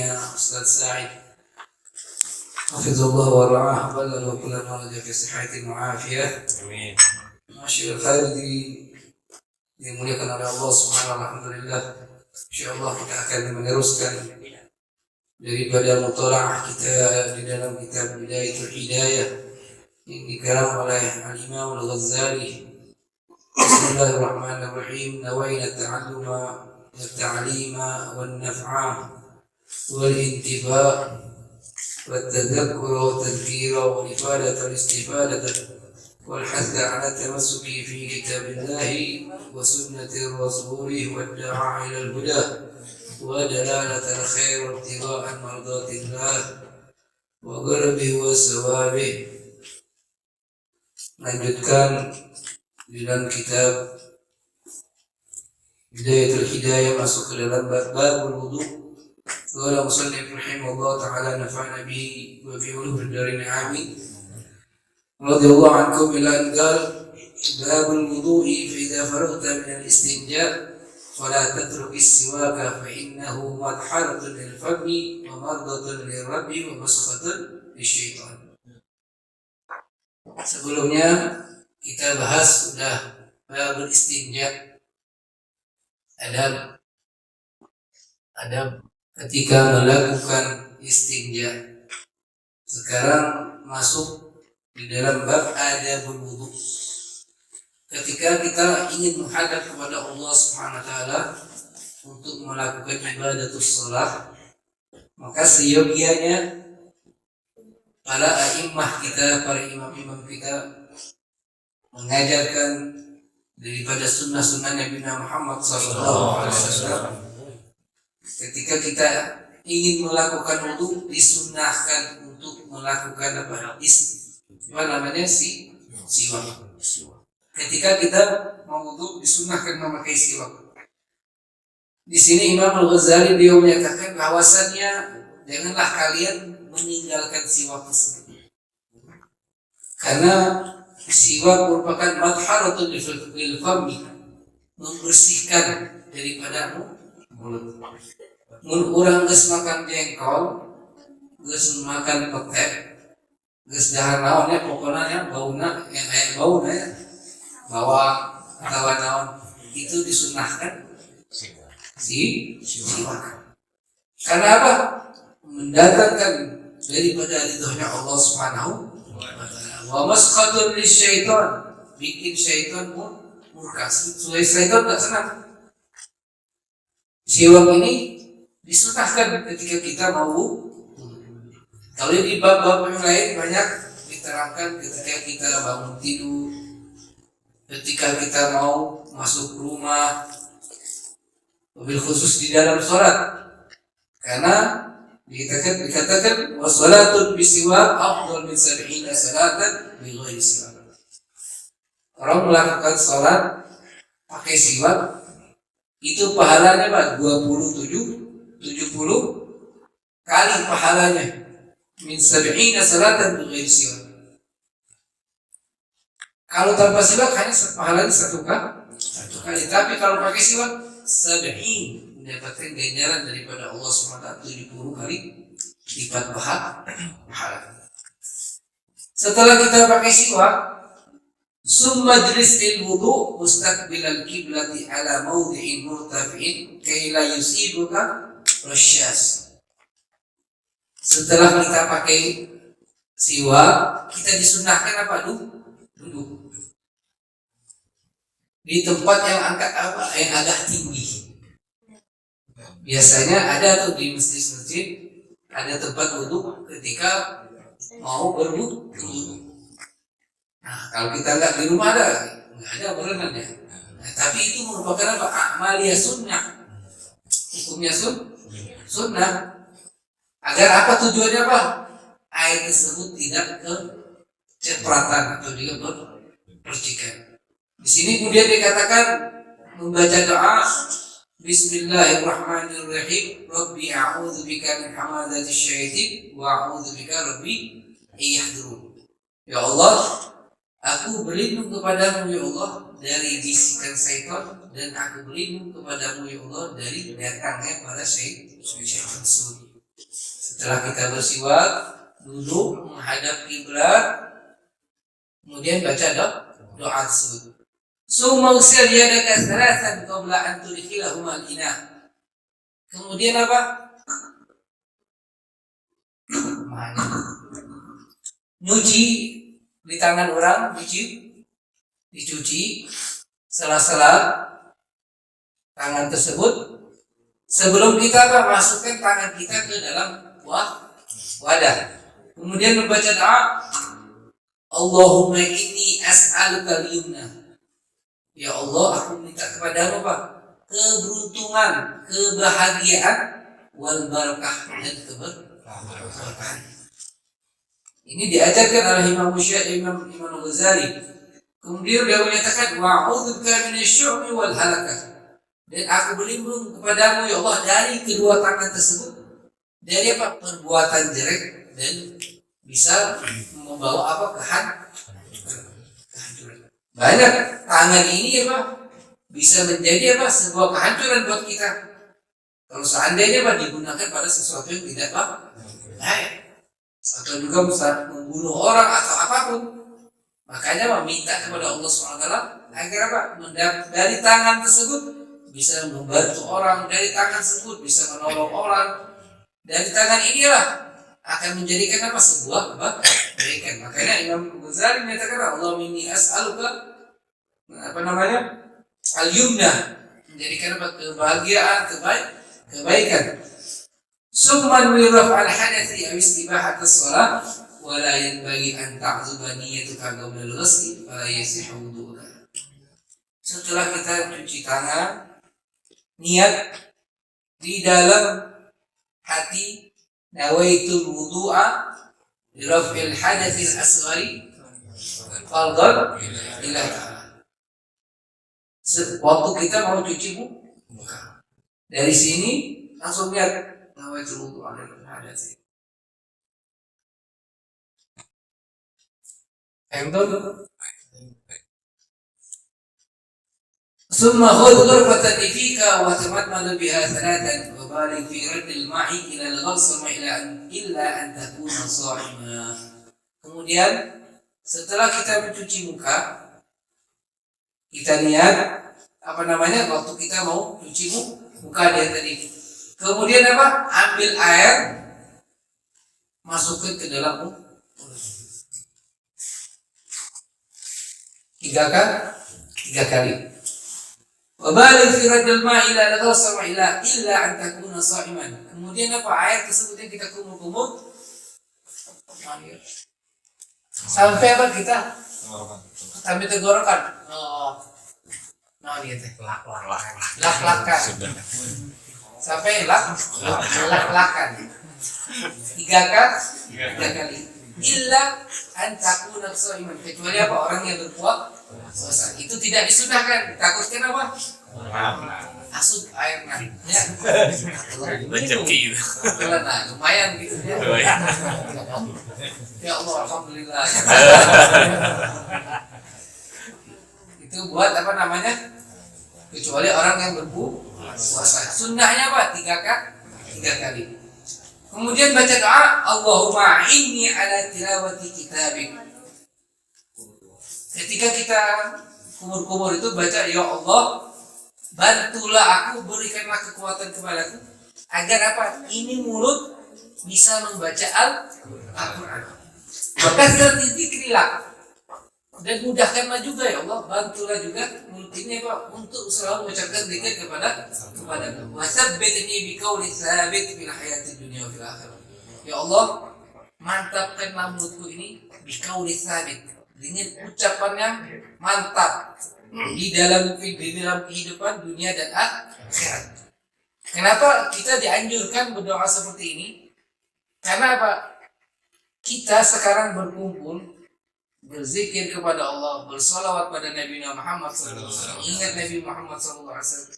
Syekhina Ustaz Sa'id hafizallahu wa ra'ah wa ballagha kullu ma fi sihhatin wa afiyah. Amin. Masyaallah khair dimuliakan oleh Allah Subhanahu wa ta'ala. Alhamdulillah. Insyaallah kita akan meneruskan daripada mutalaah kita di dalam kitab Bidayatul Hidayah yang dikarang oleh Al-Imam Al-Ghazali. Bismillahirrahmanirrahim. Nawaina ta'alluma wa ta'lima wa naf'a wal intiba' والتذكر والتذكير والإفادة والاستفادة والحث على التمسك في كتاب الله وسنة الرسول والدعاء إلى الهدى ودلالة الخير وابتغاء مرضات الله وقربه وثوابه. Lanjutkan di dalam kitab Bidayatul Hidayah, masuk ke dalam babul wudu. Qala musannif rahimahullah ta'ala nafa'na bihi wa bi ulumid darin amin. Radhiyallahu ankum ila an qala babul wudu'i fa idza faragta min al-istinja' fala tatruk as-siwaka fa innahu madharatun lil fami wa mardatun lirabbi wa maskhatun lisyaitan. Sebelumnya kita bahas sudah babul istinja', adab ketika melakukan istinja. Sekarang masuk di dalam bab adabul wudu. Ketika kita ingin menghadap kepada Allah Subhanahu wa taala untuk melakukan ibadatus shalah, maka seyogianya para a'immah kita, para imam-imam kita mengajarkan daripada sunnah-sunnah Nabi Muhammad SAW. Ketika kita ingin melakukan wudu, disunnahkan untuk melakukan siwak. Ketika kita mau wudu, disunnahkan memakai siwak. Di sini Imam Al-Ghazali beliau menyatakan bahwasannya janganlah kalian meninggalkan siwak tersebut, karena siwak merupakan madharatun lil fami, membersihkan daripada mulut. Mun urang geus makan jengkol, geus makan pete, geus dahar naon ya, pokona ya bauna yang aya bauna ya, bawang atau naon, itu disunahkan siwak. Karena apa? Mendatangkan daripada ridhonya Allah Subhanahu wa taala. Wa maskhatun lisyaitan, bikin syaitan murka. Syaitan tak senang. Siwak ini disunahkan ketika kita mau. Kalau di bab-bab yang lain banyak diterangkan ketika kita bangun tidur, ketika kita mau masuk rumah, mobil khusus di dalam sholat. Karena dikatakan wassalatun bisiwak afdal min 70 salatan bi ghairi siwak. Orang melakukan sholat pakai siwak itu pahalanya Pak 70 kali pahalanya min 70 salatan bi ghairi siwak. Kalau tanpa siwak hanya pahalanya satu kali, tapi kalau pakai siwak 70 mendapatkan ganjaran daripada Allah SWT 70 kali lipat pahala. Setelah kita pakai siwak, summa jlis lil wudu mustaqbilal qiblati ala mawdi'in murtafi'in kay la yusibuka rasyas. Setelah kita pakai siwak, kita disunahkan apa? Duduk di tempat yang agak tinggi. Biasanya ada tuh di masjid-masjid ada tempat wudhu ketika mau berwudhu. Nah, kalau kita nggak di rumah nggak ada berenang ya. Nah, tapi itu merupakan apa? Amaliyah sunnah. Hukumnya sunnah. Agar apa tujuannya apa? Air tersebut tidak kecepratan atau juga percikan. Di sini kemudian dikatakan membaca doa Bismillahirrahmanirrahim. Rabbi a'udzubika min hamadati syaitin wa a'udzubika rabbi yahdurun. Ya Allah, aku berlindung kepadamu ya Allah dari bisikan syaitan, dan aku berlindung kepadamu ya Allah dari datangnya para syaitan tersebut. Setelah kita bersiwak, duduk menghadap kiblat, kemudian baca doa tersebut. Summa usil yadaka thalathan qabla an tudkhilahuma al-ina. Kemudian apa? Mana? Nyuci di tangan orang, dicuci sela-sela tangan tersebut sebelum kita masukkan tangan kita ke dalam wadah. Kemudian membaca doa, Allahumma inni as'aluka al-yumna. Ya Allah, aku minta kepadamu apa? Keberuntungan, kebahagiaan, wal barakah, dan keberkahan. Ini diajarkan oleh Imam Ghazali. Kemudian dia menyatakan wa'udzubika minasyu'mi wal halakah. Dan aku berlindung kepadamu ya Allah dari kedua tangan tersebut, dari apa? Perbuatan jelek dan bisa membawa apa? Kehancuran. Banyak tangan ini apa? Bisa menjadi apa? Sebuah kehancuran buat kita. Kalau seandainya apa? Digunakan pada sesuatu yang tidak baik. Atau juga bisa membunuh orang atau apapun. Makanya meminta kepada Allah SWT agar apa? Dari tangan tersebut bisa membantu orang, dari tangan tersebut bisa menolong orang, dari tangan inilah akan menjadikan apa? Sebuah kebaikan. Makanya Imam Ghazali menyatakan Allah inni as'aluka al-yumna, menjadikan apa? Kebahagiaan, kebaikan. Summan wiraf al-hadathi aw istibahat as-salah wa la yanbaghi an ta'zuba niyyatuka qabla al-ghusl fa la yasihu wudu'uka. Setelah kita cuci tangan, niat di dalam hati nawaitul wudu'a li raf'il hadathil asghari fardhan lillah ta'ala. Waktu kita mau cuci muka, dari sini langsung niat nawaitul wudu'a lil hadath. Entah. ثم خذ غرفة فيك وتمدمد بها ثلاثا وبالغ في رد الماء إلى الغسل إلا أن تكون صائما. Kemudian setelah kita mencuci muka, kita niat waktu kita mau cuci muka dia tadi. Kemudian apa? Ambil air, masukkan ke dalam mulut. 3 kali. Wabaligh fi raddil ma'i ila al-ghusl illa an takuna sha'iman. Kemudian apa? Air tersebut yang kita kumur-kumur sampai apa kita? Sampai tenggorokan. Dia teh lak-lakan. Sampai lak-lakan. 3 kali. Illa an takuna sha'iman. Kecuali apa? Orang yang berpuasa. Itu tidak disunahkan. Takutkan apa? Asup air ya. Rezeki. Lumayan gitu ya. Ya Allah, alhamdulillah. Itu buat kecuali orang yang berpuasa. Sunnahnya apa? 3 kali. Kemudian baca doa, Allahumma inni ala tilawati kitabik. Ketika kita kumur-kumur itu baca, ya Allah, bantulah aku, berikanlah kekuatan kepadaku agar apa? Ini mulut bisa membaca Al-Quran. Maka dzikrillah, dan mudahkanlah juga ya Allah, bantulah juga mulut ini apa? Untuk selalu mengucapkan zikir kepadamu. Wasabbitni biqauli tsabit fil hayatid dunya wa fil akhirah. Ya Allah, mantapkanlah mulutku ini biqauli tsabit, dengan ucapan yang mantap di dalam kehidupan dunia dan akhirat. Kenapa kita dianjurkan berdoa seperti ini? Karena apa? Kita sekarang berkumpul berzikir kepada Allah, bersolawat pada Nabi Muhammad SAW, ingat Nabi Muhammad SAW.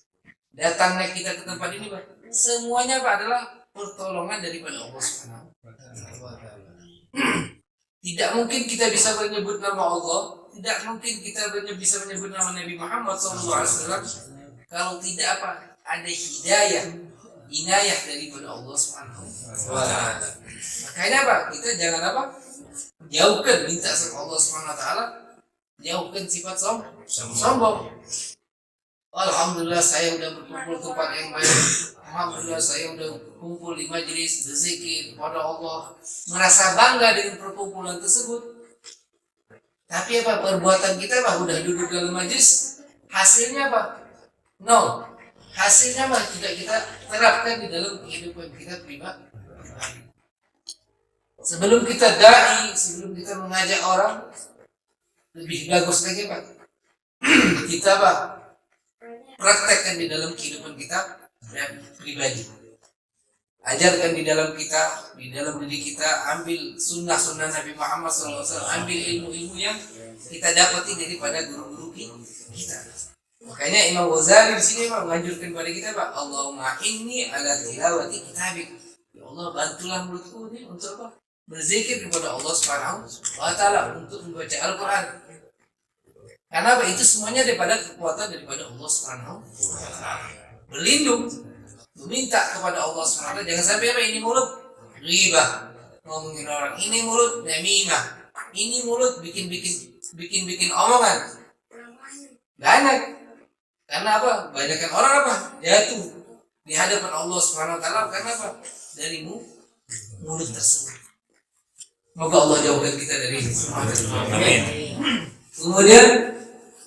Datangnya kita ke tempat ini, semuanya adalah pertolongan daripada Allah Subhanahu wa Ta'ala. Tidak mungkin kita bisa menyebut nama Allah, tidak mungkin kita bisa menyebut nama Nabi Muhammad SAW kalau tidak ada hidayah inayah daripada Allah Subhanahu wa taala. Makanya apa? Kita jangan apa? Jauhkan minta sama Allah Subhanahu wa taala, jauhkan sifat sombong. Alhamdulillah saya udah berkumpul tempat yang baik. Alhamdulillah saya udah kumpul di majelis berzikir kepada Allah, merasa bangga dengan perkumpulan tersebut. Tapi apa perbuatan kita apa? Udah duduk dalam majelis, hasilnya apa? No. Hasilnya mah tidak kita terapkan di dalam kehidupan kita pribadi. Sebelum kita dai, sebelum kita mengajak orang, lebih bagus lagi Pak. Kita Pak praktekkan di dalam kehidupan kita pribadi. Ajarkan di dalam kita, di dalam diri kita, ambil sunnah-sunnah Nabi Muhammad SAW, ambil ilmu-ilmu yang kita dapati daripada guru-guru kita. Makanya Imam Ghazali di sini menganjurkan kepada kita Pak, Allahumma inni ala tilawati kitabik. Ya Allah bantulah mulutku ini untuk apa? Berzikir kepada Allah Subhanahu wa taala, untuk membaca Al-Qur'an. Karena apa? Itu semuanya daripada kekuatan daripada Allah Subhanahu wa taala. Berlindung, meminta kepada Allah Subhanahu wa taala, jangan sampai apa ini mulut ghibah, ngomongin orang, ini mulut namimah, ini mulut bikin omongan. Banyak. Karena apa? Banyakkan orang apa? Jatuh di hadapan Allah Subhanahu wa taala karena apa? Dari mulut tersebut. Moga Allah jauhkan kita dari semua. Amin. Kemudian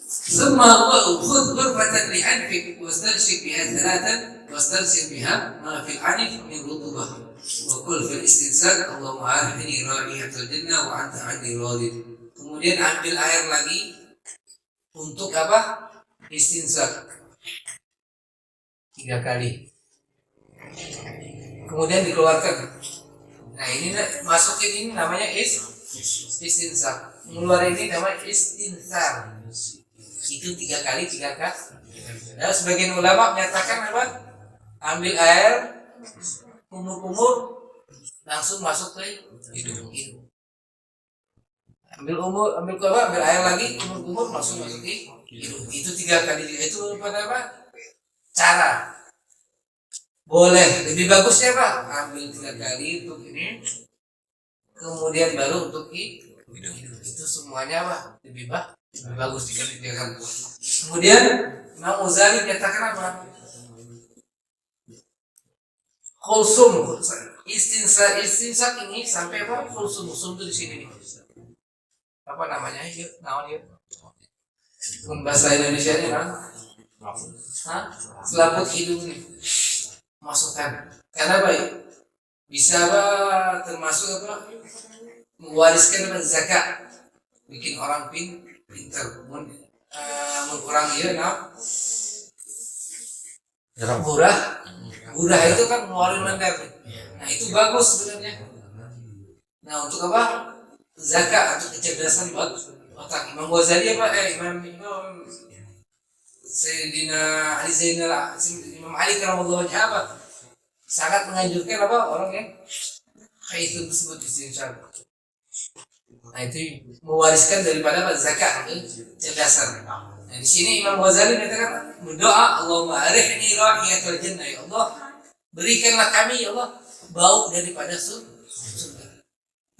semua khudh ghurfatan li anfik wastarshik biha thalathan wastarshik biha ma fil anif min rutubah wa qul fil istinsak Allahumma arhini ra'ihatul jannah wa anta 'anni radid. Kemudian ambil air lagi untuk apa? Istinsak 3 kali. Kemudian dikeluarkan. Nah ini masukin ini namanya istinsak. Mengeluarkan ini namanya istinsar. Itu 3 kali 3 kali. Nah, sebagian ulama menyatakan apa? Ambil air, kumur-kumur, langsung masuk ke hidung. Ambil air lagi, kumur-kumur, langsung masuk ke hidung. Itu 3 kali. Itu pada apa? Cara. Boleh. Lebih bagusnya Pak, ambil 3 kali untuk ini, kemudian baru untuk hidung. Itu semuanya Pak lebih bagus dikali-kali. Kemudian Imam Ghazali menyatakan apa? Khulsum, istinsak ini sampai apa? Khulsum itu di sini nih. Apa namanya? Yuk, naon yuk. Bahasa Indonesia nya kan? Selaput hidung nih. Masukkan. Karena baik. Bisa apa? Termasuk apa? Mewariskan apa? Zakat. Bikin orang pintar. Mengurangi ya, Murah itu kan mengeluarkan mandar. Nah itu bagus sebenarnya. Nah untuk apa? Zakat, untuk kecerdasan buat otak. Imam Ghazali apa? Imam Sayyidina Ali Zainal Imam Ali karamallahu wajhahu apa? Sangat menganjurkan apa? Orang yang khaitul tersebut istinsyaq. Nah itu mewariskan daripada apa? Zakat, kecerdasan. Nah di sini Imam Ghazali mengatakan berdoa, Allahumma arihni rahiyatul jannah, ya Allah berikanlah kami ya Allah bau daripada surga.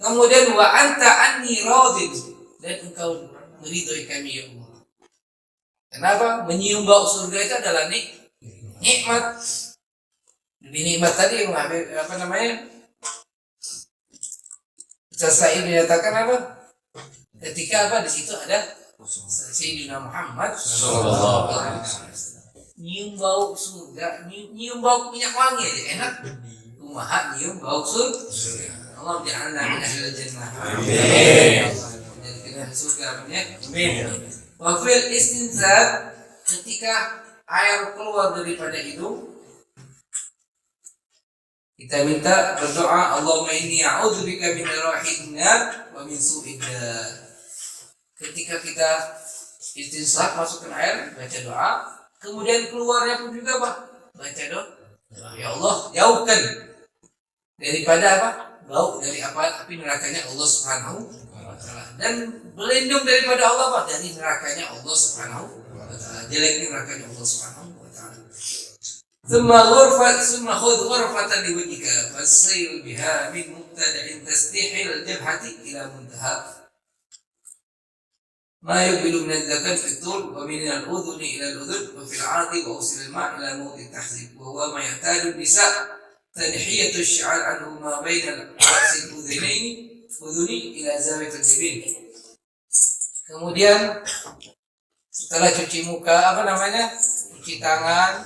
Kemudian wa anta anni radid, dan engkau meridhoi kami ya Allah. Kenapa? Menyium bau surga itu adalah nikmat. Lebih nikmat tadi yang apa namanya? Sasaid menyatakan apa? Ketika apa di situ ada Sayyidina Muhammad sallallahu alaihi wasallam. Nyium bau surga, nyium bau minyak wangi aja enak. Kumaha nyium bau surga. Allah ja'alna min ahli jannah. Amin. Jadi surga amin. Wa fil istinzar, ketika air keluar daripada hidung, kita minta berdoa, Allahumma inni a'udzubika min rahihin nar wa min su'id dar. Ketika kita istinsak masukkan air, baca doa, kemudian keluarnya pun juga Pak, baca doa. Ya Allah, jauhkan daripada apa? Bau dari api nerakanya Allah Subhanahu wa taala. Dan berlindung daripada Allah Pak dari nerakanya Allah Subhanahu wa taala. Jeleknya nerakanya Allah Subhanahu wa taala. ثم خذ غرفة لوجهك فسير بها من مبتدأ تستحيل الجبهة إلى منتهى ما يقبل من الذكر في الطول ومن الأذن إلى الأذن وفي العرض وأوصل الماء إلى موضع التحزيب وهو ما يحتاج النساء تنحية الشعر عنه ما بين رأس الأذنين إلى زاوية الجبين. Kemudian setelah cuci muka, cuci tangan,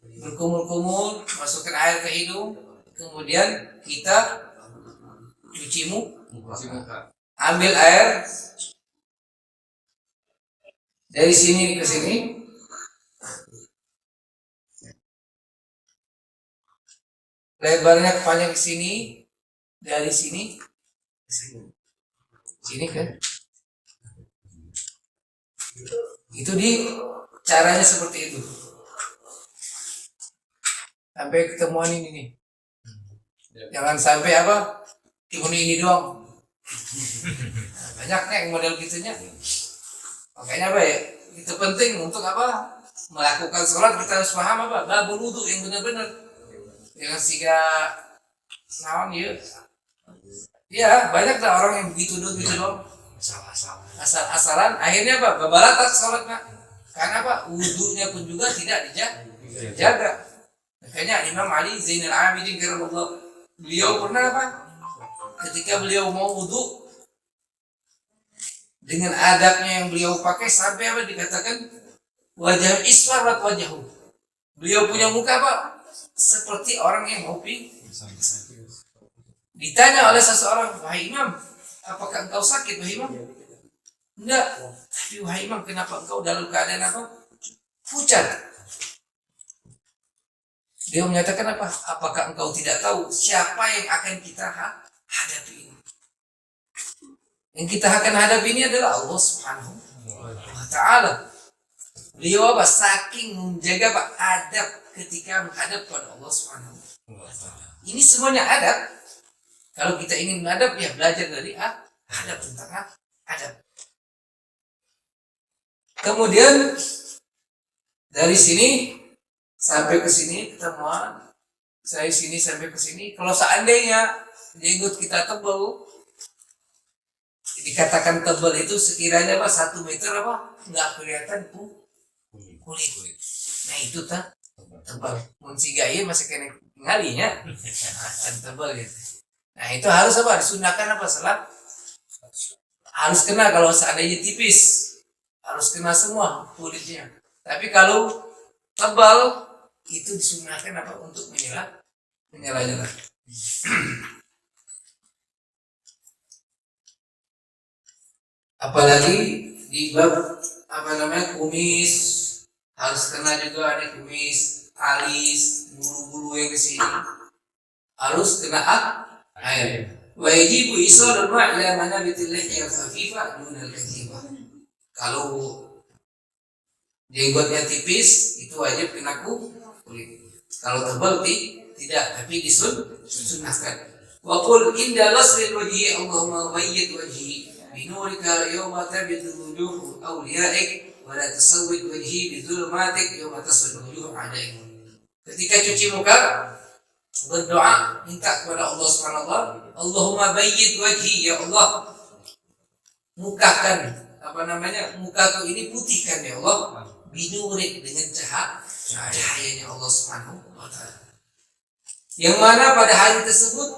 berkumur-kumur, masukkan air ke hidung, kemudian kita cuci muka. Ambil air dari sini ke sini, lebarnya panjang ke sini, dari sini ke sini kan? Itu caranya seperti itu. Sampai ketemuan ini nih. Jangan sampai cuma ini doang. Banyak nih model gitunya. Makanya ya? Itu penting untuk melakukan sholat kita harus paham babul wudu yang benar-benar. Jangan siga naon ya. Ya, banyak lah orang yang begitu doang. Asal-asalan akhirnya babalatak sholatnya. Karena wudunya pun juga tidak dijaga. Makanya Imam Ali Zainal Abidin karramallahu beliau pernah ketika beliau mau wudu dengan adabnya yang beliau pakai sampai dikatakan wajah iswarat wajahu. Beliau punya muka seperti orang yang ngopi. Ditanya oleh seseorang, "Wahai Imam, apakah engkau sakit, wahai Imam?" "Enggak." "Tapi wahai Imam, kenapa engkau dalam keadaan pucat?" Dia menyatakan apakah engkau tidak tahu siapa yang akan kita hadapi ini? Yang kita akan hadapi ini adalah Allah Subhanahu wa Ta'ala. Beliau saking menjaga adab ketika menghadap pada Allah Subhanahu wa Ta'ala. Ini semuanya adab. Kalau kita ingin menghadap, ya belajar dari adab tentang adab. Kemudian dari sini sampai ke sini ketemuan, saya sini sampai ke sini. Kalau seandainya jenggot kita tebal, dikatakan tebal itu sekiranya 1 meter nggak kelihatan kulit. Nah itu tebal. Munci gaya masih kena ngalinya, tebal gitu. Nah itu harus disunahkan salat harus kena. Kalau seandainya tipis harus kena semua kulitnya. Tapi kalau tebal itu disunahkan untuk menyela-nyela. Apalagi di bab kumis harus kena juga, ada kumis, alis, bulu-bulu yang di sini harus kena air. Wajibu isalul ma' ila manabitil lihya khafifah dunal kathifah. Kalau jenggotnya tipis itu wajib kena kulit. Kalau tebal tidak, tapi disunahkan. Wa qul inda ghasli wajhi Allahumma bayyid wajhi binurika yawma tabidu wujuh awliyaik wa la tusawwid wajhi bidhulumatik yawma taswadu wujuh a'daik. Ketika cuci muka berdoa minta kepada Allah Subhanahu wa taala, Allahumma bayyid wajhi, ya Allah mukakan mukaku ini putihkan ya Allah, binurik dengan cahayanya Allah Subhanahu wa taala. Yang mana pada hari tersebut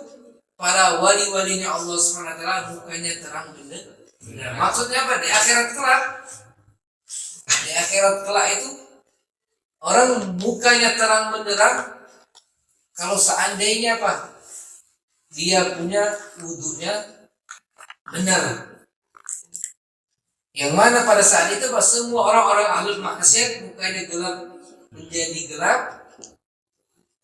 para wali-walinya Allah Subhanahu wa taala mukanya terang benderang. Maksudnya Di akhirat kelak. Di akhirat kelak itu orang mukanya terang benderang kalau seandainya dia punya wudunya benar. Yang mana pada saat itu semua orang-orang ahlul maksiat mukanya gelap menjadi gelap,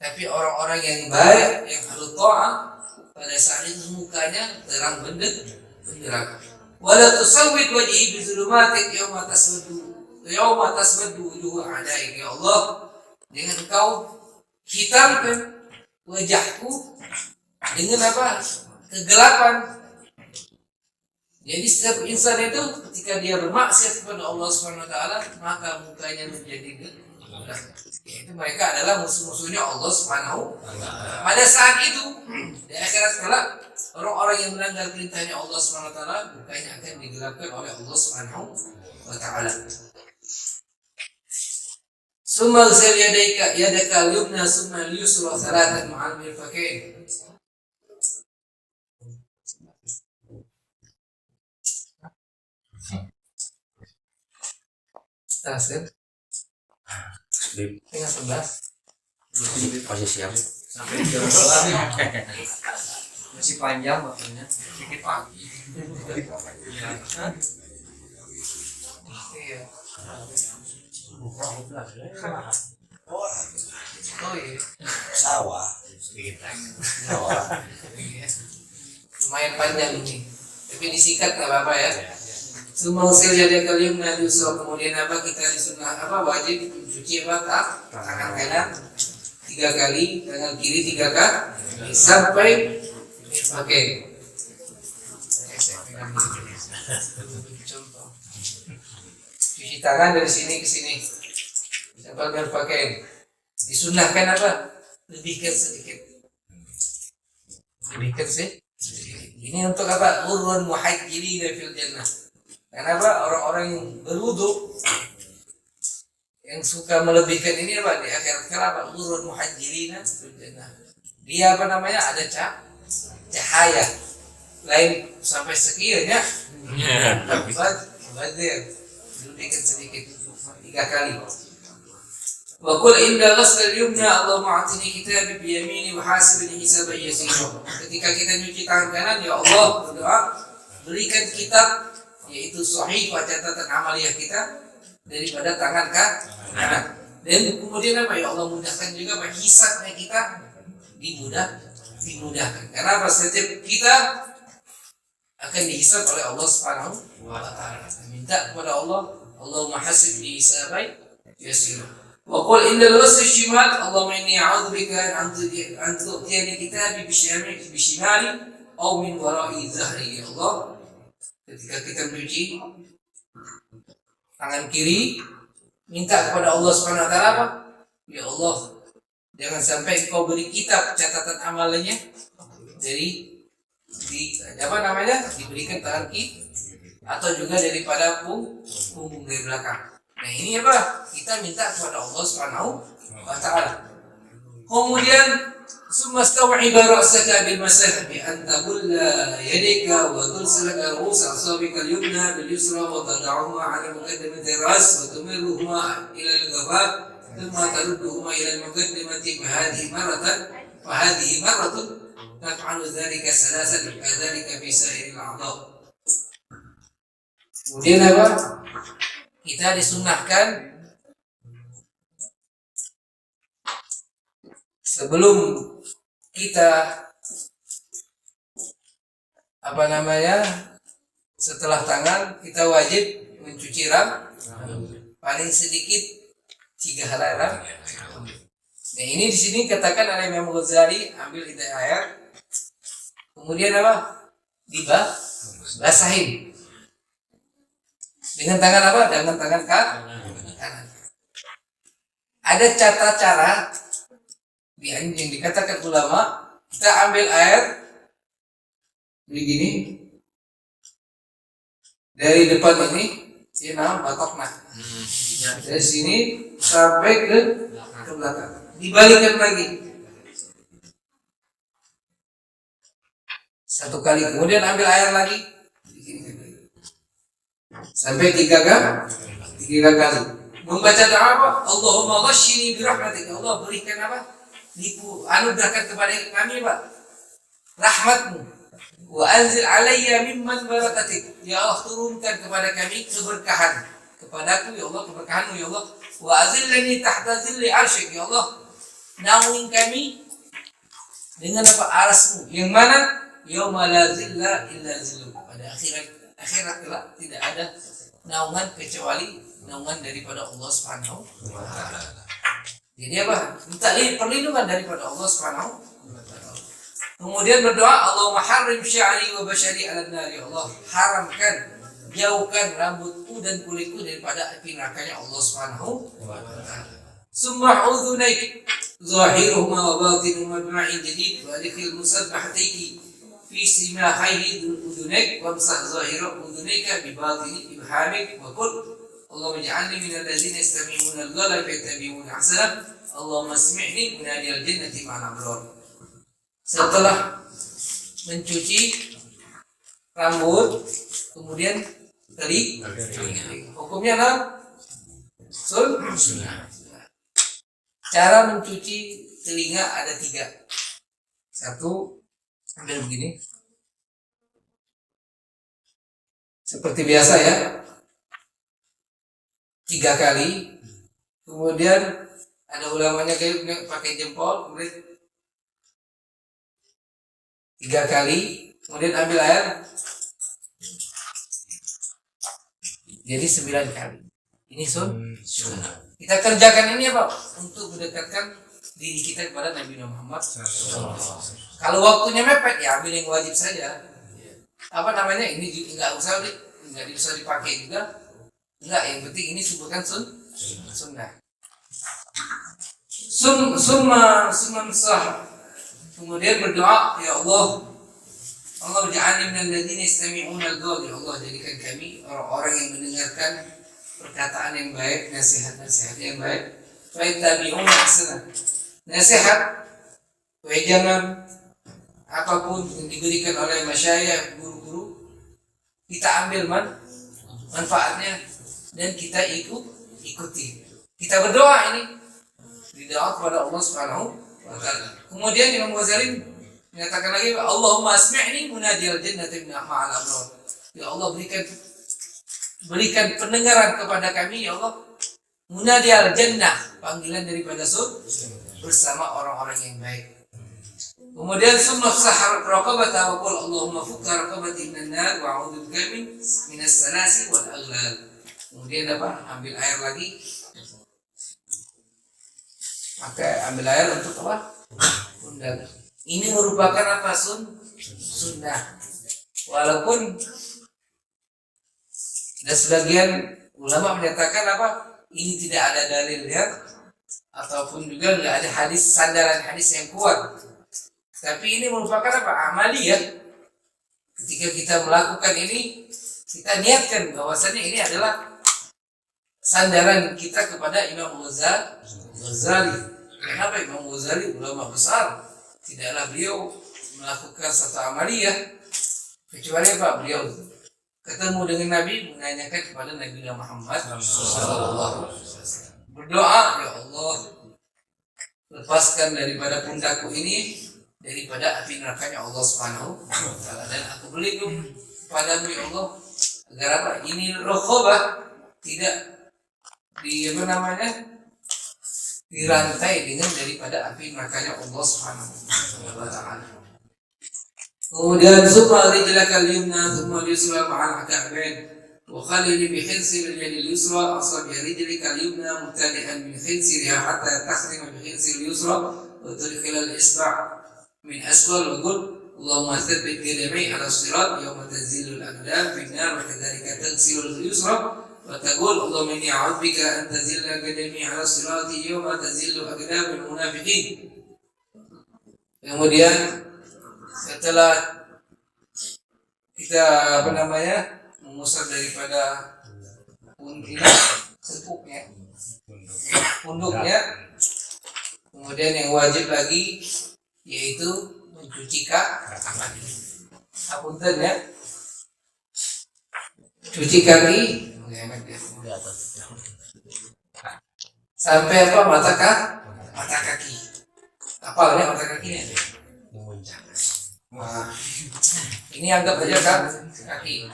tapi orang-orang yang baik, yang ahlul ta'ah pada saat itu mukanya terang benderang. Wala tusawwid wajhi bizulumatik yawma taswaddu wujuh a'daik. Ya Allah, dengan Engkau hitamkan wajahku dengan kegelapan. Jadi setiap insan itu ketika dia bermaksiat kepada Allah Subhanahu wa taala, maka mukanya menjadi Yaitu mereka adalah musuh-musuhnya Allah Subhanahu wa Ta'ala. Pada saat itu di akhirat kelak orang-orang yang melanggar perintahnya Allah Subhanahu wa Ta'ala bukannya akan digelapkan oleh Allah Subhanahu wa Ta'ala. Summa ghsil yadaka al-yumna summa al-yusra thalathan ma'al mirfaqain. Tasir tinggal 11 masih siap sampai jam 12 masih panjang waktunya sedikit pagi. Iya. Oh iya. sawah sedikit sawah Iya. Lumayan panjang ini, tapi disikat nggak apa-apa ya. Semua usil jadi kalium dan yusra, kemudian apa kita disunnah apa wajib mencuci apa tangan kanan 3 kali, tangan kiri 3 kali sampai pakai. Contoh cuci tangan dari sini ke sini sampai berpakaian. Disunnahkan apa? Lebihkan sedikit. Lebihkan sih. Ini untuk apa? Urun muhajjilina fil jannah. Kenapa orang-orang yang berwudu yang suka melebihkan ini apa di akhirat kenapa? Urun muhajjilina fil jannah. Dia apa namanya? Ada cahaya lain sampai sekian ya. Badir lebihkan sedikit 3 kali. Wa qul inda ghusl al-yumna Allahumma a'tini kitabi bi yamini wa hasibni hisaban yasira. Ketika kita nyuci tangan kanan, ya Allah berdoa berikan kitab yaitu sahih catatan amaliyah kita daripada tangan kanan. Dan kemudian apa ya Allah mudahkan juga hisabnya kita dimudahkan. Karena setiap kita akan dihisab oleh Allah Subhanahu wa Ta'ala. Minta kepada Allah, Allahumma hasibni hisaban yasira. Wa qul innal ghusl shimal Allahumma inni a'udzubika an tu'tiyani kitabi bishimali aw min wara'i zahri. Ya Allah, ketika kita mencuci tangan kiri, minta kepada Allah Subhanahu wa Ta'ala apa? Ya Allah, jangan sampai Engkau beri kitab catatan amalnya dari diberikan tangan kiri atau juga daripada punggung dari belakang. Nah ini apa? Kita minta kepada Allah Subhanahu wa Ta'ala. Kemudian ثم استوعب رأسك بالمسح بأن تبل يديك وترسل رؤوس أصابعك اليمنى باليسرى وتضعهما على مقدمة الرأس وتمرهما إلى الغفاء ثم تردهما إلى المقدمة فهذه مرة تفعل ذلك 3 وكذلك في سائر الأعضاء. Kemudian apa? Kita disunnahkan sebelum kita setelah tangan kita wajib mencuci paling sedikit 3 helai rambut. Nah ini di sini katakan oleh Imam Ghazali, ambil itu ayat, kemudian apa? Dibasahin dengan tangan apa? Dengan tangan kanan. Ada tata cara yang dikatakan ulama, kita ambil air begini dari depan ini, ini nama batokna, dari sini sampai ke belakang, dibalikkan lagi 1 kali, kemudian ambil air lagi sampai 3 kali. Membaca doa apa? Allahumma ghashini birahmatik. Allah berikan apa? Anugerahkan kepada kami Pak rahmatmu. Wa anzil alayya mimman barakatik. Ya Allah turunkan kepada kami keberkahan. Kepadaku ya Allah keberkahanmu ya Allah. Wa azillani tahta zilli arsyik. Ya Allah naungi kami dengan apa? Arasmu. Yang mana? Yauma la zilla illa zillu. Pada akhirat kelak tidak ada naungan kecuali naungan daripada Allah Subhanahu wa Ta'ala. Jadi apa? Minta perlindungan daripada Allah Subhanahu wa Ta'ala. Kemudian berdoa, Allahumma harrim sya'ri wa bashari 'alan nar. Ya Allah, haramkan, jauhkan rambutku dan kulitku daripada api nerakanya Allah Subhanahu wa Ta'ala. summa udhunaik zahiruhuma wa batinuhuma bima'in jadid wa adkhil musabbahataiki fi simahaihi udhunaik wamsah zahira udhunaika bi batini ibhamik wa qul Allahumma ij'alni minal ladzina yastami'una al-qawla fayattabi'una ahsana Allahumma asmi'ni munadiyal jannati ma'al abrar. Setelah mencuci rambut kemudian telinga. Hukumnya apa? Sunnah. Cara mencuci telinga ada 3. Satu, ambil begini. Seperti biasa ya. 3 kali. Kemudian ada ulamanya kayak pakai jempol, kemudian 3 kali. Kemudian ambil air. Jadi 9 kali. Ini sunnah. Kita kerjakan ini apa? Untuk mendekatkan diri kita kepada Nabi Muhammad. Kalau waktunya mepet ya ambil yang wajib saja. Apa namanya? Ini nggak usah dipakai juga. Enggak, yang penting ini sebutkan sunnah. Summa sah. Kemudian berdoa, ya Allah ja'alni minal ladzina yastami'una al-qawl. Ya Allah, jadikan kami orang-orang yang mendengarkan perkataan yang baik, nasihat-nasihat yang baik. Fayattabi'una ahsana. Nasihat, jangan apapun yang diberikan oleh masyayikh, guru-guru, kita ambil manfaatnya dan kita ikuti. Kita berdoa ini berdoa kepada Allah Subhanahu wa taala. Kemudian Imam Ghazali menyatakan lagi, Allahumma asmi'ni munadiyal jannati ma'al abrar. Ya Allah, berikan pendengaran kepada kami ya Allah, munadiyal jannah, panggilan daripada surga bersama orang-orang yang baik. Kemudian summa sahar raqabata wa qul Allahumma fukka raqabati minan nar wa a'udzu bika minas salasi wal aghlal. Kemudian apa? Ambil air lagi. Maka ambil air untuk apa? Pundak. Ini merupakan apa? Sunnah. Walaupun ada sebagian ulama menyatakan apa? Ini tidak ada dalilnya ataupun juga nggak ada sandaran hadis yang kuat. Tapi ini merupakan apa? Amaliyah. Ketika kita melakukan ini, kita niatkan bahwasannya ini adalah sandaran kita kepada Imam Ghazali. Kenapa Imam Ghazali ulama besar? Tidaklah beliau melakukan satu amaliyah kecuali apa? Beliau ketemu dengan Nabi, menanyakan kepada Nabi Muhammad sallallahu alaihi wasallam. Berdoa, ya Allah, lepaskan daripada pundakku ini daripada api nerakanya Allah Subhanahu wa taala, dan aku berlindung padamu ya Allah agar apa? Ini raqabah tidak dirantai dengan daripada api nerakanya Allah Subhanahu wa taala. Kemudian summa rijlaka al-yumna thumma al-yusra ma'al ka'bayn wa khalil bi khinsi al-yad al-yusra asabi rijlika al-yumna mubtadi'an min khinsiriha hatta takhrima bi khinsi al-yusra wa tudkhil al-isba' min asfal wa qul Allahumma thabbit qadamai 'ala as-sirat yawma tanzilu al-aqdam fi an-nar wa kadhalika tanzilu al-yusra wa taqul Allahumma inni a'udzu bika an tazilla qadami 'ala as-sirati yawma tanzilu aqdam al-munafiqin. Kemudian setelah kita mengusap daripada punduknya, kemudian yang wajib lagi yaitu mencuci kaki. Apunten ya, cuci kaki sampai apa? Mata kaki. Apa mata kakinya? Nah, ini anggap aja kan kaki.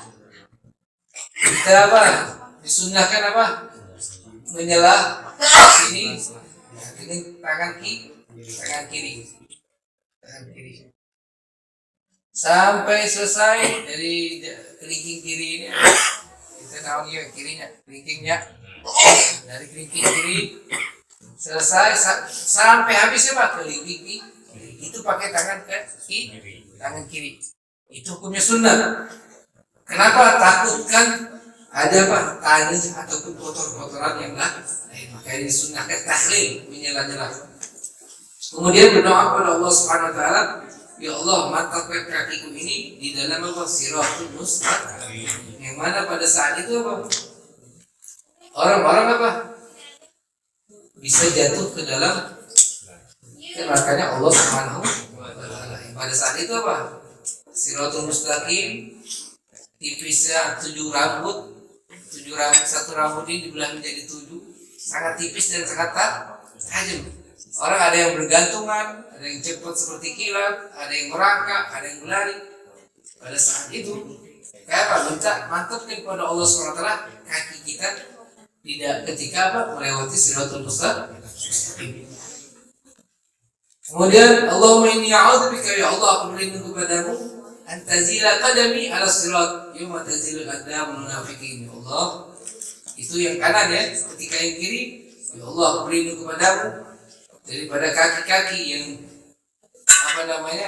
Kita apa? Disunnahkan apa? Menyelah ini dengan tangan kiri. Sampai selesai dari kelingking kiri ini. Kita tahu ya kirinya, kelingkingnya. Dari kelingking kiri selesai sampai habis apa? Kelingking itu pakai tangan kiri. Itu hukumnya sunnah. Kenapa? Takutkan ada apa tanah ataupun kotor-kotoran yang lain, maka disunahkan tahlil menyela-nyela. Kemudian berdoa kepada Allah Subhanahu Wa Taala, ya Allah mantapkan kakiku ini di dalam apa siratul mustaqim, yang mana pada saat itu apa orang-orang apa bisa jatuh ke dalam nerakanya Allah Subhanahu Wa Taala. Pada saat itu apa siratul mustaqim tipisnya 7 rambut, satu rambut ini dibelah menjadi 7, sangat tipis dan sangat tajam. Orang ada yang bergantungan, ada yang cepat seperti kilat, ada yang merangkak, ada yang berlari. Pada saat itu, kayak apa? Minta mantapkan kepada Allah SWT kaki kita tidak ketika apa melewati siratul mustaqim. Kemudian Allahumma inni a'udzubika ya Allah, aku berlindung kepadamu antazila qadami ala sirat yawma tazilul aqdamul munafiqin. Ya Allah, itu yang kanan ya, ketika yang kiri ya Allah aku berlindung kepadamu daripada kaki-kaki yang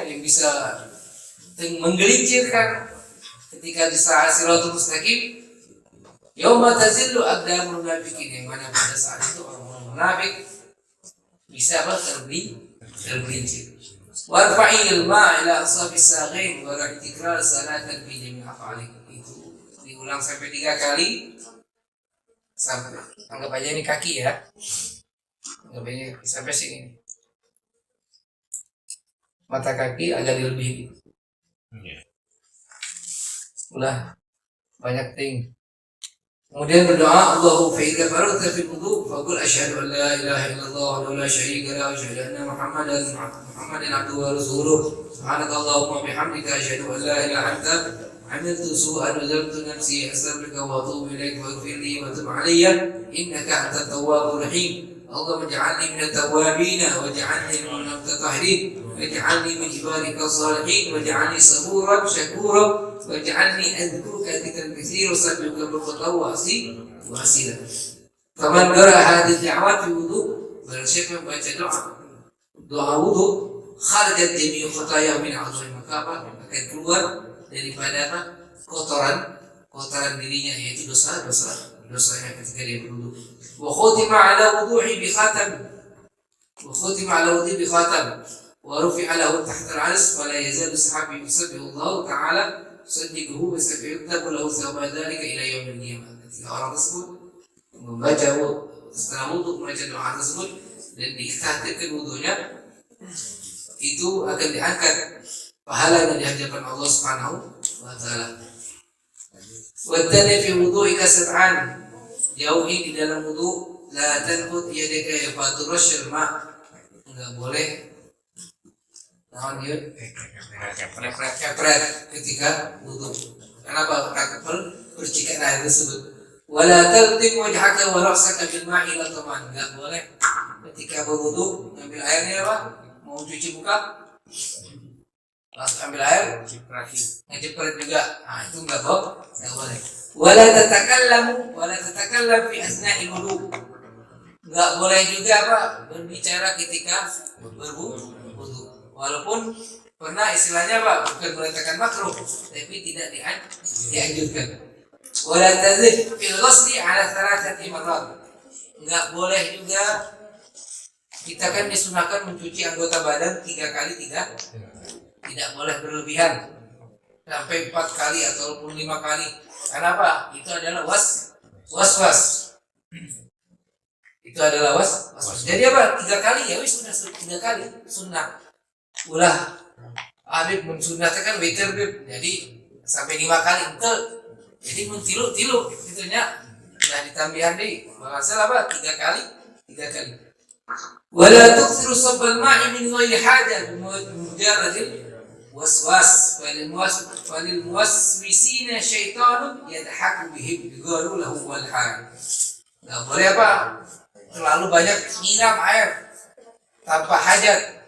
yang bisa menggelincirkan ketika di saat siratul mustaqim. Yauma tazillu aqdamul munafiqin, yang mana pada saat itu orang munafik bisa tergelincir. Warfa'il ma ila asafis saghin wa tikrar salatan fi jami' af'alik. Itu diulang sampai 3 kali. Sampai anggap aja ini kaki ya. Lebih sampai sini. Mata kaki agak dilebihin. Ulah banyak ting. Kemudian berdoa, Allahu fa'idha faragta fil wudu faqul asyhadu an la ilaha illallah wa la syarika lahu wa asyhadu anna Muhammadan abduhu wa rasuluh. Subhanakallahumma bihamdika asyhadu an la ilaha illa anta عملت سوءا وظلمت نفسي أستغفرك وأتوب إليك واغفر لي وتب علي إنك أنت التواب الرحيم. اللهم اجعلني من التوابين واجعلني من المتطهرين واجعلني من عبادك الصالحين واجعلني صبورا شكورا واجعلني أذكرك ذكرا كثيرا وأسبحك بكرة وأصيلا. فمن قرأ هذه الدعوات في وضوء فلشك membaca doa wudu kharajat jami'u khataya min 'azmi makabah, akan keluar daripada apa kotoran dirinya, yaitu dosanya ketika dia berwudu. Wa khutima ala wudu'i bi khatam wa rufi'a lahu tahta al-'arsh wa la yazalu sahabi yusabbihu Allah ta'ala yusaddiquhu wa yusabbihu lahu thawaba dhalika ila yaumil qiyamah. Ketika orang tersebut membaca setelah wudu membaca doa tersebut dan diikhtiarkan wudunya, itu akan diangkat pahala yang dihadapan Allah Subhanahu wa Ta'ala. Wadani fi wudu'ika sab'an, jauhi di dalam wudu, la tanqud yadaka faturasyil ma', enggak boleh naon ieu kepret ketika wudu. Kenapa? Percikan air tersebut. Wala talqim wajhaka wa ra'saka bil ma'i la taman, enggak boleh ketika berwudu ngambil airnya apa? Mau cuci muka langsung ambil air ngejepret juga, itu enggak boleh. Wala tatakallam fi asna'il wudu, enggak boleh juga apa berbicara ketika berwudu, walaupun pernah istilahnya apa bukan mengatakan makruh tapi tidak dianjurkan. Wala tazid fil ghusli ala 3 marrat, enggak boleh juga kita kan disunahkan mencuci anggota badan 3 kali, tidak boleh berlebihan sampai 4 kali ataupun 5 kali. Kenapa? Itu adalah was-was. Itu adalah was-was. Jadi apa? 3 kali ya wis sudah 3 kali sunnah. Ulah Habib mensunnahkan kan witir bib. Jadi sampai 5 kali itu. Jadi mun tilu gitu nya. Nah ditambahan deui. Masalah apa? 3 kali. Wala tuksiru sabbal ma'i min ghairi haja mujarradil waswas walil muwaswisina syaitanun yadhaku bihim biqalu lahu wal hal. Enggak boleh apa? Terlalu banyak nyiram air tanpa hajat.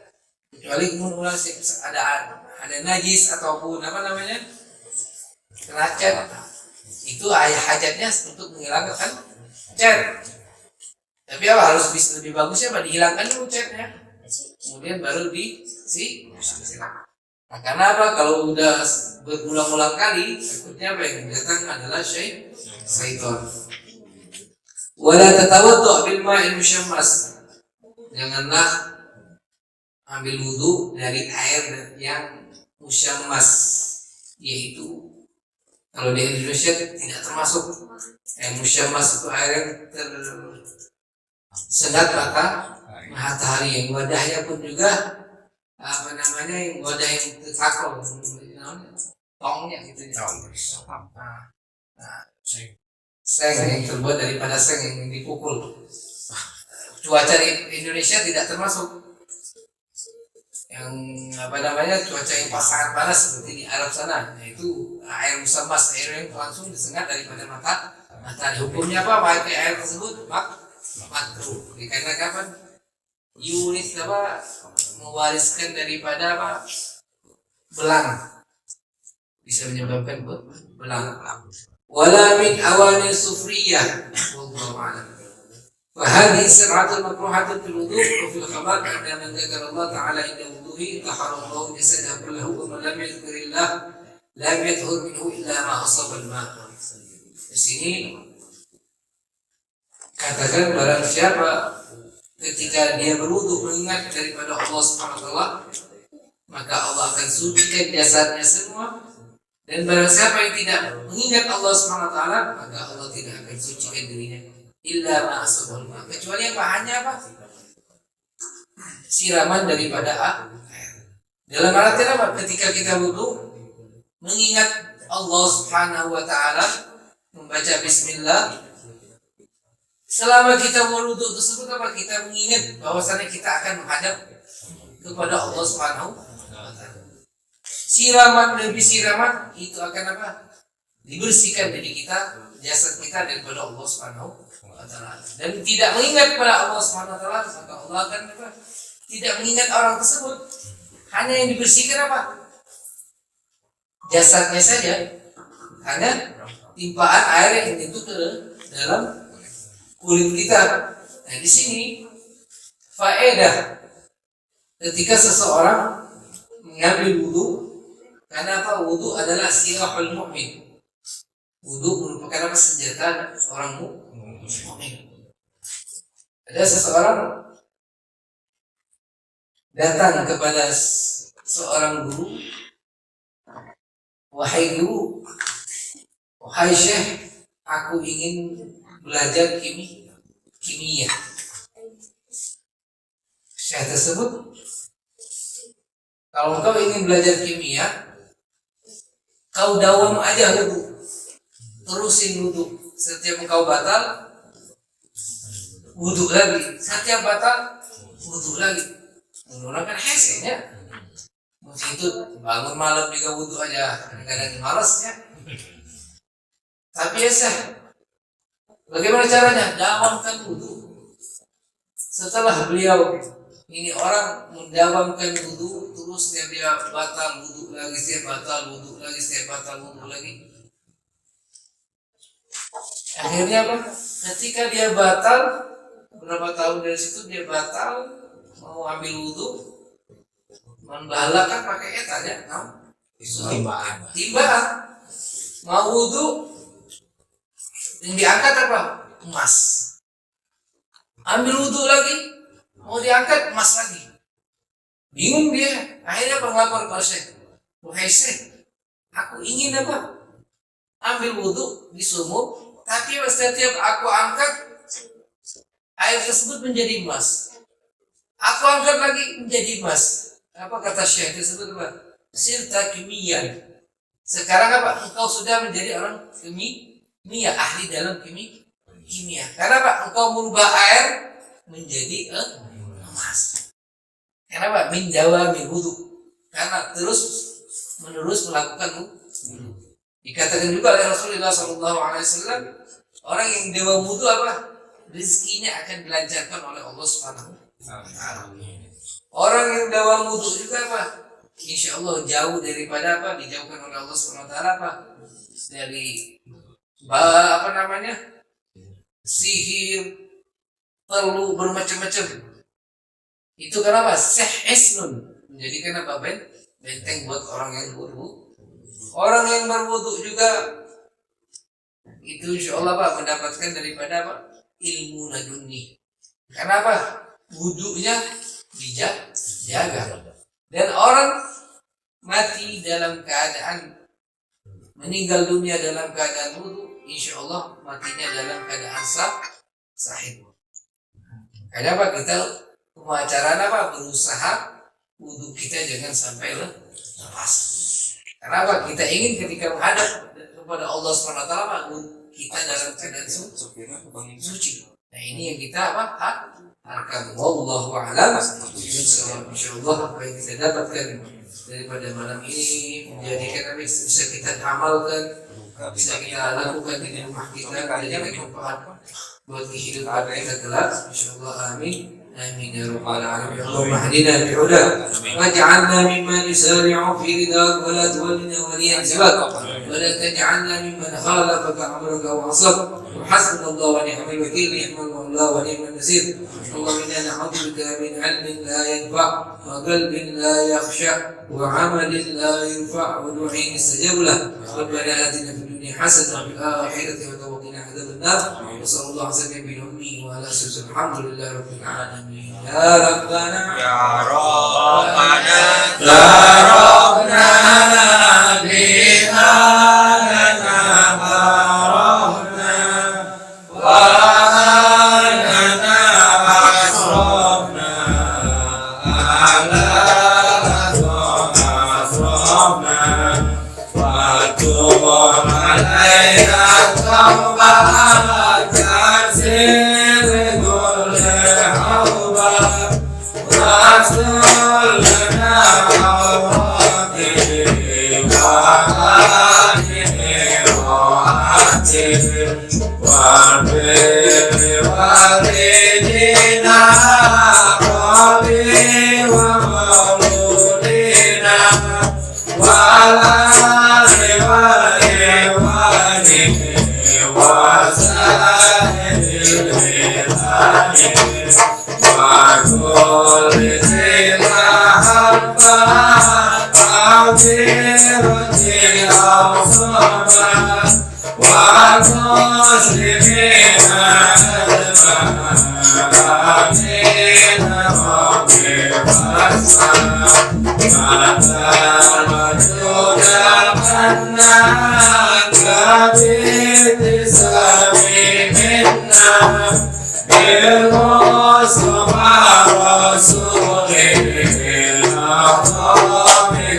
Kecuali kemudian ada najis ataupun apa namanya? Kena cat. Itu hajatnya untuk menghilangkan cat. Tapi apa harus lebih bagusnya apa dihilangkan dulu catnya, kemudian baru disiram. Nah, karena apa? Kalau udah berulang-ulang kali, takutnya apa yang datang adalah syaitan. Wala tatawaddu' bil ma'il musyammas. Janganlah ambil wudu dari air yang musyammas, yaitu kalau di Indonesia tidak termasuk air musyammas, itu air yang tersengat matahari, yang wadahnya pun juga apa namanya, yang wadah yang tertakol, tongnya gitu ya. Nah, seng yang terbuat daripada seng yang dipukul. Cuaca di Indonesia tidak termasuk yang apa namanya, cuaca yang sangat panas seperti di Arab sana, yaitu air musammas, air yang langsung disengat daripada matahari. Hukumnya apa? Pakai air tersebut makruh. Dikarenakan kapan? Unit apa, mewariskan daripada apa, belang, bisa menyebabkan belang. Wala min awani sufriyah, wallahu a'lam. وهذه سرعة مكروهة في الوضوء وفي الخبر أن من ذكر الله تعالى عند وضوءه طهر الله جسده كله ومن لم يذكر الله لم يطهر منه إلا ما أصاب الماء. Di sini katakan barang siapa ketika dia berwudu mengingat daripada Allah Subhanahu wa taala, maka Allah akan sucikan jasadnya semua, dan barang siapa yang tidak mengingat Allah Subhanahu wa taala, maka Allah tidak akan sucikan dirinya. Illa ma asabul ma, kecuali apa? Hanya apa? Siraman daripada air. Dalam artian apa? Ketika kita wudu mengingat Allah Subhanahu wa taala, membaca bismillah, selama kita wudu tersebut apa? Kita mengingat bahwasanya kita akan menghadap kepada Allah Subhanahu wa taala. Siraman demi siraman itu akan apa? Dibersihkan diri kita, jasad kita daripada Allah Subhanahu wa taala. Dan tidak mengingat kepada Allah Subhanahu wa taala, maka Allah akan apa? Tidak mengingat orang tersebut. Hanya yang dibersihkan apa? Jasadnya saja. Hanya timpaan air yang menyentuh ke dalam kulit kita. Nah, di sini faedah ketika seseorang mengambil wudu, karena apa? Wudu adalah silahul mu'min. Wudu merupakan apa? Senjata orang mukmin. Ada seseorang datang kepada seorang guru, wahai guru, wahai syekh, aku ingin belajar kimia. Syekh tersebut, kalau engkau ingin belajar kimia, kau dawam aja wudu, terusin wudu. Setiap engkau batal, wudu lagi. Setiap batal, wudu lagi. Menggunakan hasilnya. Mungkin itu bangun malam juga wudu aja, kadang-kadang malas ya. Tapi ya sah, bagaimana caranya? Dawamkan wudu. Setelah beliau ini orang mendawamkan wudu, terus dia batal wudu lagi, setiap batal wudu lagi, setiap batal wudu lagi. Akhirnya apa? Ketika dia batal, berapa tahun dari situ dia batal, mau ambil wudu, membalakan pakai etanya, timbaan. Mau wudu, yang diangkat apa? Emas. Ambil wudu lagi, mau diangkat emas lagi. Bingung dia. Akhirnya melapor ke Syekh. Wahai Syekh, aku ingin apa? Ambil wudu di sumur, tapi setiap aku angkat, air tersebut menjadi emas. Aku angkat lagi menjadi emas. Apa kata Syekh tersebut? Apa? Sirta kimia. Sekarang apa? Engkau sudah menjadi orang kimia, ahli dalam kimia. Karena apa? Engkau merubah air menjadi emas. Kenapa? Menjawab wudu. Karena terus menerus melakukan wudu. Dikatakan juga oleh Rasulullah SAW, orang yang dewa wudu apa? Rezekinya akan dilancarkan oleh Allah Subhanahu wa taala. Orang yang dewa wudu juga apa? Insya Allah jauh daripada apa? Dijauhkan oleh Allah Subhanahu wa taala apa? Dari apa namanya? Sihir, perlu bermacam-macam. Itu kenapa? Sih'isnun, menjadikan apa? benteng buat orang yang berwudu. Orang yang berwudu juga itu insya Allah Pak mendapatkan daripada apa? Ilmu laduni. Karena apa? Wudunya dijaga. Dan orang mati dalam keadaan meninggal dunia dalam keadaan wudu, insya Allah matinya dalam keadaan sahih. Kenapa kita pemacaran apa? Berusaha wudu kita jangan sampai lepas. Kenapa? Kita ingin ketika menghadap kepada Allah SWT kita dalam keadaan suci. Nah ini yang kita apa? Harapkan. Wallahu a'lam. Insyaallah apa yang kita dapatkan daripada malam ini menjadikan apa bisa kita amalkan, bisa kita lakukan di rumah kita, menjadi manfaat buat kehidupan kita kelak. Insyaallah amin. آمين يا رب العالمين. اللهم اهدنا بهداك واجعلنا ممن يسارع في رضاك ولا تولنا وليا سواك ولا تجعلنا ممن خالفك امرك وعصاك وحسبنا الله ونعم الوكيل نعم المولى ونعم النصير. اللهم انا نعوذ بك من علم لا ينفع وقلب لا يخشع وعمل لا ينفع ودعاء يستجاب له. ربنا اتنا في الدنيا حسنه وفي الاخره وقنا عذاب النار. وصلى الله وسلم بأمه وعلى سيدنا الحمد لله رب العالمين. يا ربنا تركنا بما لنا فرحنا وأننا أسرفنا على أسرفنا وتب علينا التوبة كسر كل حوبة واغفر لنا والدينا قبي ومولودنا والآل والإخوان وسائر البلاد وكل ذي محبة عظيمة أوصانا والمسلمين أجمعين رب الرحمن متى رجل منك بابتسام منا بالمصطفى رسول الله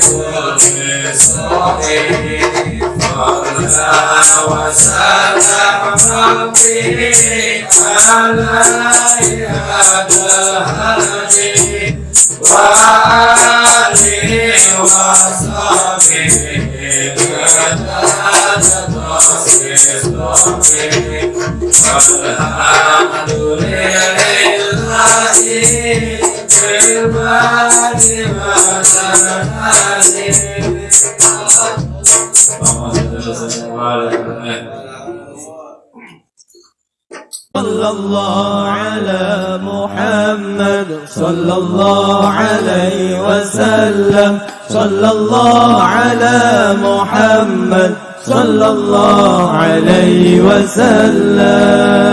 كل صغير وسلام ربي على يد الهادي وآله وصحبه والحمد لله بالبعد صلى الله على محمد صلى الله عليه وسلم صلى الله على محمد صلى الله عليه وسلم.